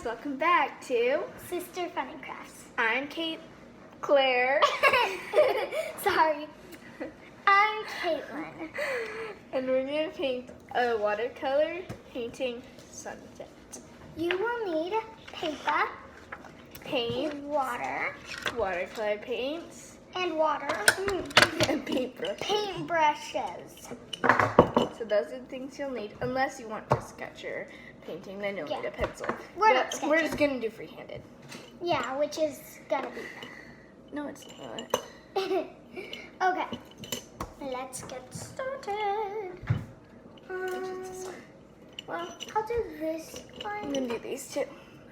welcome back to Sister Fun and Crafts. I'm Claire. Sorry. I'm Caitlin. And we're going to paint a watercolor painting sunset. You will need paper, Paint, water, watercolor paints, and water, and paintbrushes. paintbrushes. So those are the things you'll need, unless you want to sketch your painting, then you'll need a pencil. We're not But sketching. we're just going to do freehanded. Yeah, which is gonna be No, it's not. okay, let's get started. Well, I'll do this I'm one. going to do these two.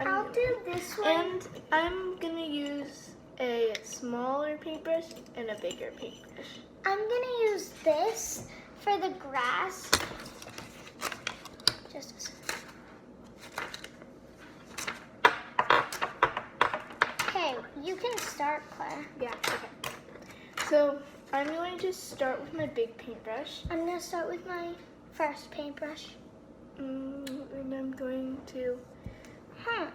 I'll do this one. And I'm gonna use a smaller paintbrush and a bigger paintbrush. I'm gonna use this for the grass. Just a second. Okay, you can start, Claire. Yeah, okay. So I'm going to start with my big paintbrush. I'm gonna start with my first paintbrush. And I'm going to I'm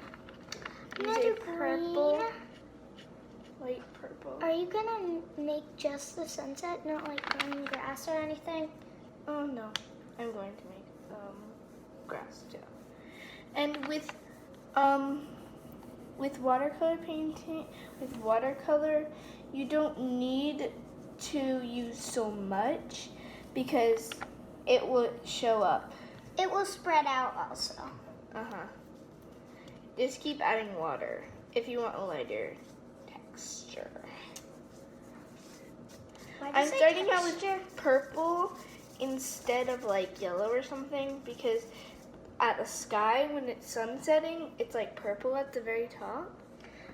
use gonna a do purple, green. light purple. Are you gonna make just the sunset, not like green grass or anything? Oh no, I'm going to make grass too. And with watercolor painting, with watercolor, you don't need to use so much because it will show up. It will spread out also. Just keep adding water if you want a lighter texture. I'm starting out with purple instead of like yellow or something because at the sky when it's sunsetting, it's like purple at the very top.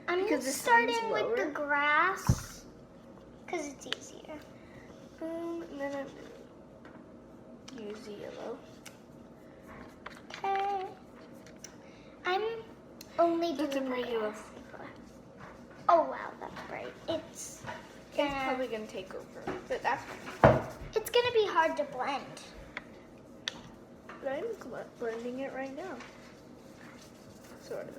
I'm because the starting sun's with the lower. grass because it's easier. And then I'm gonna use the yellow. Okay. I'm only That's a doing bright the yellow. grass. Oh wow, that's bright. It's Probably gonna take over, but that's it's gonna be hard to blend. But I'm blending it right now. Sort of.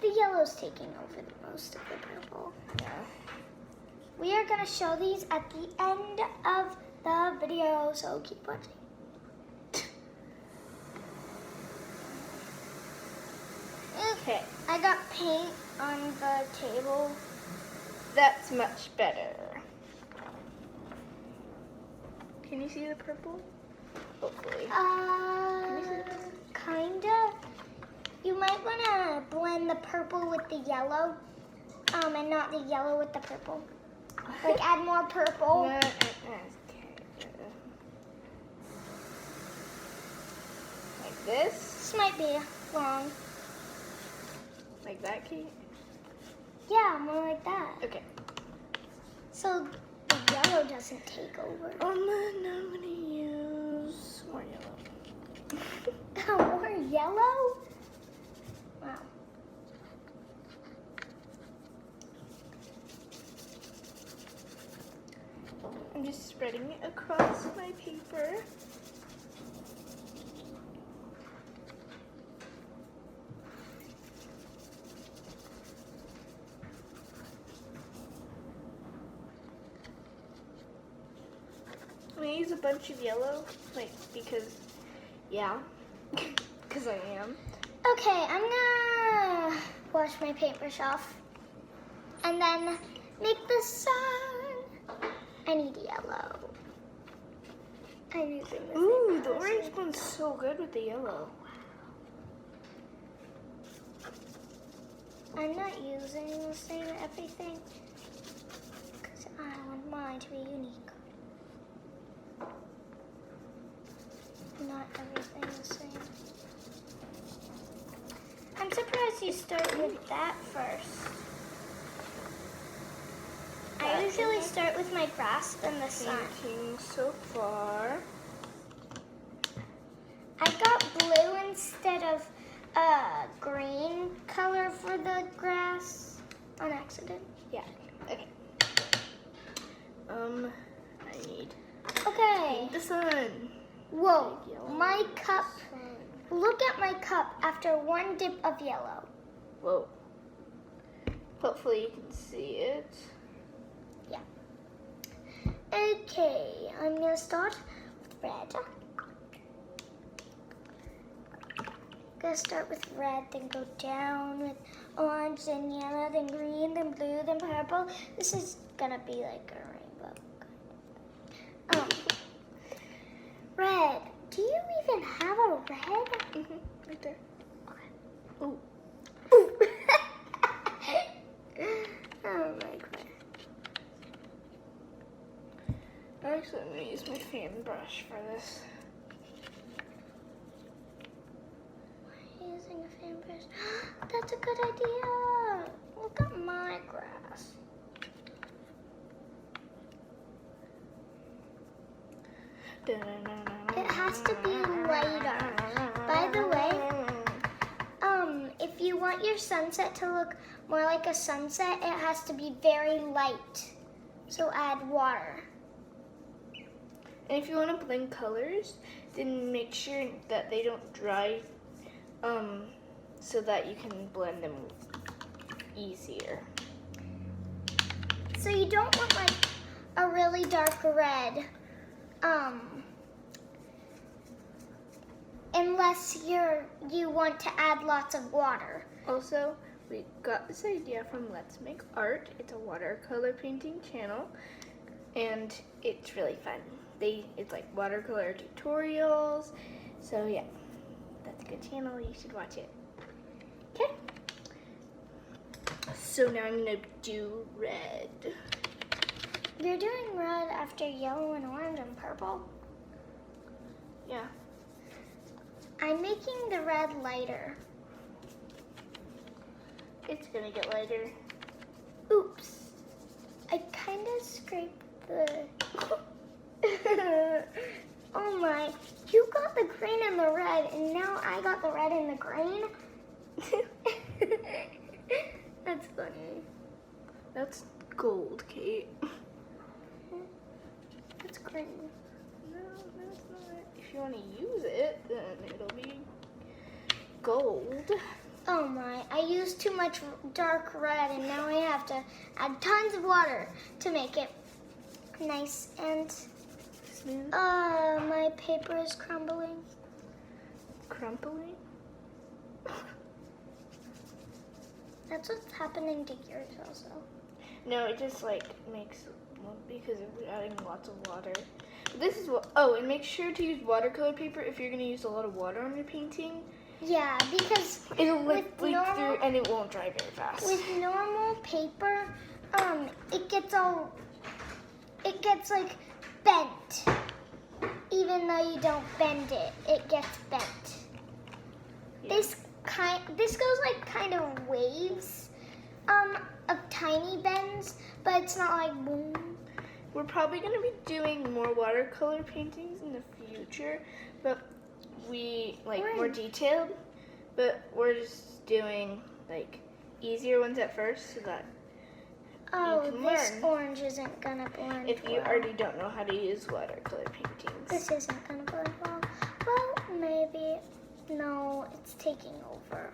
The yellow's taking over the most of the purple. Yeah. We are gonna show these at the end of the video, so keep watching. Okay. I got paint on the table. That's much better. Can you see the purple? Hopefully. Kinda. You might wanna blend the purple with the yellow, and not the yellow with the purple. Like add more purple. Okay. Like this? This might be long. Like that, Kate? Yeah, more like that. Okay. So the yellow doesn't take over. Then I'm gonna use more yellow. More yellow? Wow. I'm just spreading it across my paper. I'm gonna use a bunch of yellow, like, because, yeah, because I am. Okay, I'm gonna wash my paintbrush off and then make the sun. I need yellow. I'm using this. Ooh, the orange one's so good with the yellow. I'm not using the same everything because I want mine to be unique. Not everything the same. I'm surprised you start with that first. I usually start with my grass and the sun. Painting so far. I got blue instead of green color for the grass on accident. Yeah. Okay. I need Okay. paint the sun. Whoa, my cup Look at my cup after one dip of yellow. Whoa. Hopefully you can see it. Yeah. Okay, I'm gonna start with red. Gonna start with red, then go down with orange, then yellow, then green, then blue, then purple. This is gonna be like a rainbow. Red. Do you even have a red? Right there. Okay. Ooh. Ooh. Oh my god. Actually, I'm gonna use my fan brush for this. Using a fan brush. That's a good idea. Look at my grass. It has to be lighter. By the way, if you want your sunset to look more like a sunset, it has to be very light. So add water. And if you want to blend colors, then make sure that they don't dry, so that you can blend them easier. So you don't want like a really dark red, unless you want to add lots of water. Also, we got this idea from Let's Make Art. It's a watercolor painting channel, and it's really fun. It's like watercolor tutorials. So yeah, that's a good channel. You should watch it. Okay. So now I'm gonna do red. You're doing red after yellow and orange and purple. Yeah. I'm making the red lighter. It's gonna get lighter. Oops. I kind of scraped the... Oh my. You got the green and the red, and now I got the red and the green? That's funny. That's gold, Kate. It's green. No, it's not. If you want to use it, then it'll be gold. Oh my, I used too much dark red and now I have to add tons of water to make it nice and Smooth. my paper is crumbling. Crumpling? That's what's happening to yours also. No, it just like makes, well, because we're adding lots of water. But this is what, oh, and make sure to use watercolor paper if you're going to use a lot of water on your painting. Yeah, because It'll leak through normal, and it won't dry very fast. with normal paper, it gets like bent. Even though you don't bend it, it gets bent. Yeah. This goes like kind of waves, of tiny bends, but it's not like boom. We're probably going to be doing more watercolor paintings in the future, but we like more detailed, but we're just doing like easier ones at first so that Oh, you can this learn. orange isn't gonna blend If you well. already don't know how to use watercolor paintings. This isn't gonna blend well. Well, maybe. No, it's taking over.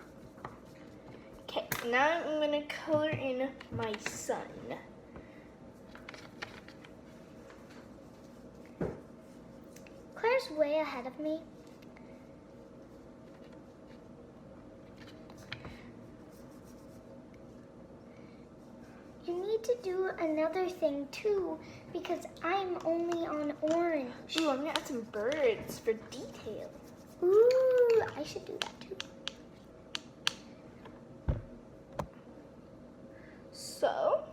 Okay, now I'm going to color in my sun. Claire's way ahead of me. You need to do another thing too, because I'm only on orange. Ooh, I'm going to add some birds for detail. Ooh, I should do that too. So,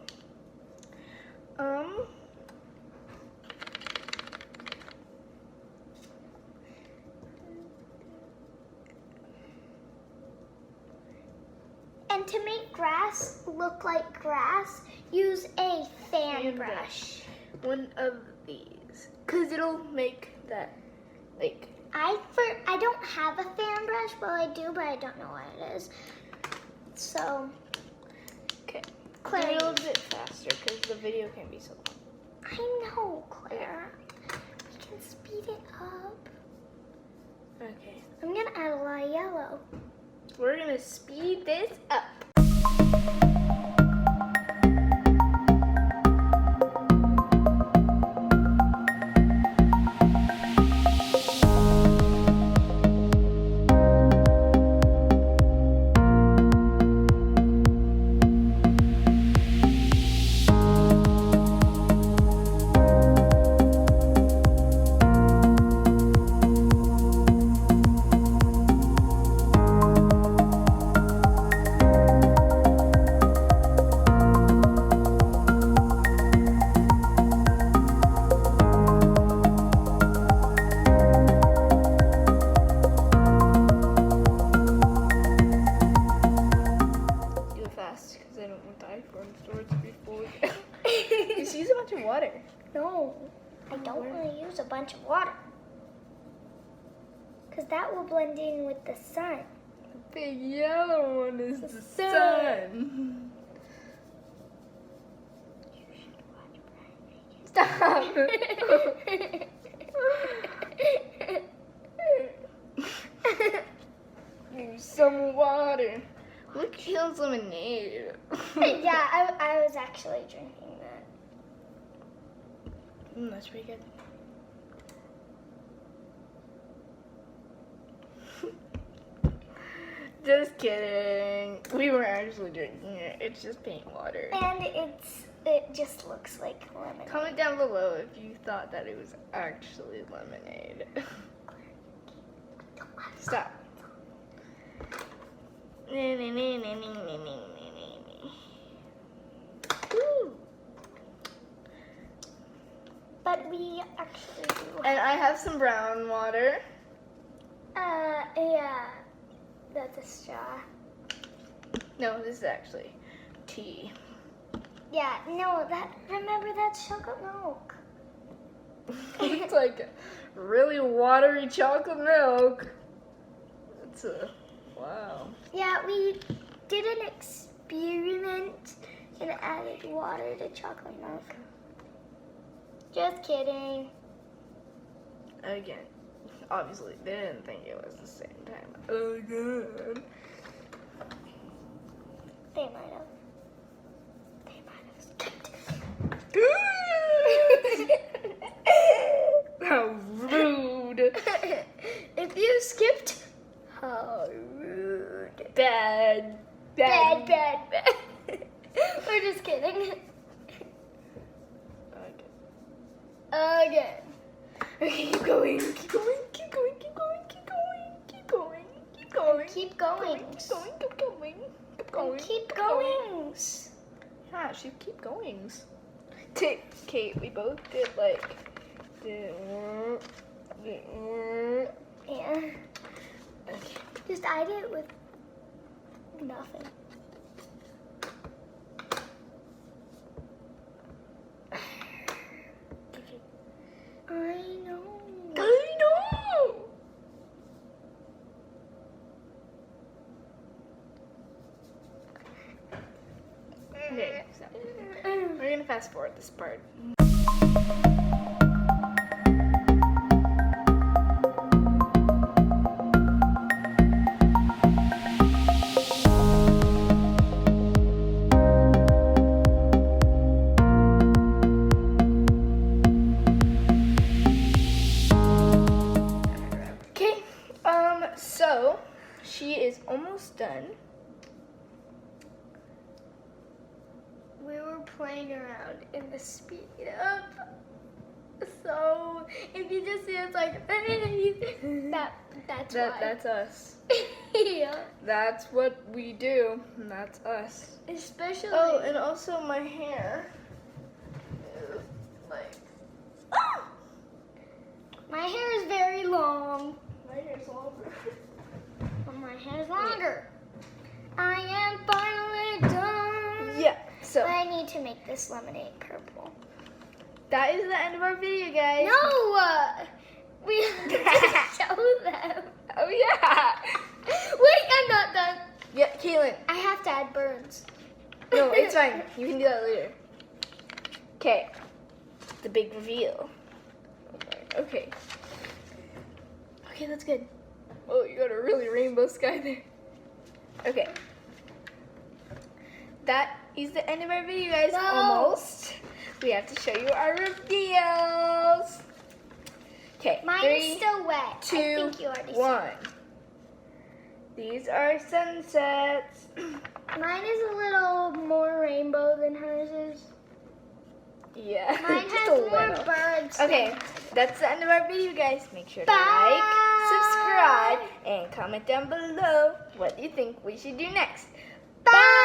And to make grass look like grass, use a fan brush. one of these, because it'll make that, like, I don't have a fan brush. Well, I do, but I don't know what it is. So, okay. Claire, Do it a little bit faster, because the video can be so long. I know, Claire. We can speed it up. Okay. I'm gonna add a lot of yellow. We're gonna speed this up. Do it fast, because I don't want the iPhone storage to be full. Just use a bunch of water. No, I don't want to use a bunch of water. Because that will blend in with the sun. The big yellow one is the sun. sun. Stop. Use some water. Look, Keel's lemonade. Yeah, I was actually drinking that. That's pretty good. Just kidding. We were actually drinking it. It's just paint water. And it just looks like lemonade. Comment down below if you thought that it was actually lemonade. Stop. Woo. But we actually do. And I have some brown water. Yeah. That's a straw. No, this is actually tea. Yeah, no, remember that's chocolate milk. It's like really watery chocolate milk. It's wow. Yeah, we did an experiment and added water to chocolate milk. Just kidding. Again, obviously they didn't think it was the same time. Again. They might have. They might have skipped. How rude. If you skipped, how rude. Bad. Bad, bad, bad. We're just kidding. Again. Okay, keep going. Keep going. Keep going. Keep going. Keep going. Keep going. Keep going. Keep going. Keep going. Keep going. Keep going. Keep going. Yeah, she keep going. Kate, we both did like. Yeah. Okay. Just I did it with nothing. I know. I know. Okay, so we're gonna fast forward this part. Okay, so she is almost done. We were playing around in the speed up. So if you just see us like that's why. That's us. Yeah. That's what we do. And that's us. Especially Oh, and also my hair is like. Ah! my hair is very long. My hair's longer. But my hair is longer. I am finally done. Yeah. So But I need to make this lemonade purple. that is the end of our video, guys. No! We have to show them. Oh yeah. Wait, I'm not done. Yeah, Kaylin. I have to add birds. No, it's fine. You can do that later. Okay. The big reveal. Okay. Okay, that's good. Oh, you got a really rainbow sky there. Okay. That is the end of our video, guys. No. Almost. We have to show you our reveals. Okay, Mine 3, is still wet. 2, I think you already 1. These are sunsets. Mine is a little more rainbow than hers is. Yeah. Mine just has a more little. birds. Okay, that's the end of our video, guys. Make sure to Bye. like, subscribe, and comment down below what you think we should do next. Bye.